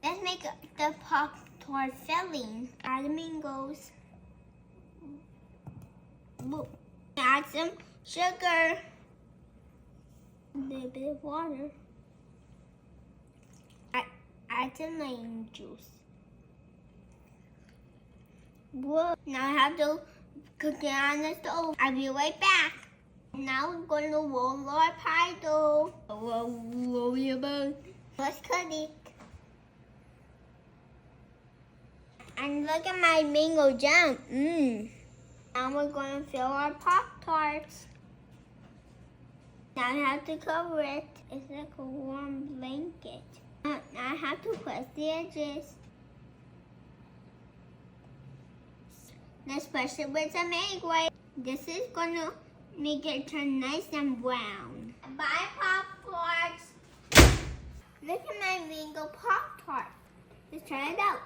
Let's make the Pop-Tart filling. Add the mangoes. Add some sugar. A little bit of water. Add some lime juice. Whoa. Now I have to cook it on the stove. I'll be right back. Now we're going to roll our pie dough. Roll your bone. Let's cut it. And look at my mango jam. Now we're going to fill our Pop-Tarts. Now I have to cover it. It's like a warm blanket. Now I have to press the edges. Let's press it with some egg white. This is going to make it turn nice and brown. Bye, Pop-Tarts. Look at my mango Pop-Tart. Let's try it out.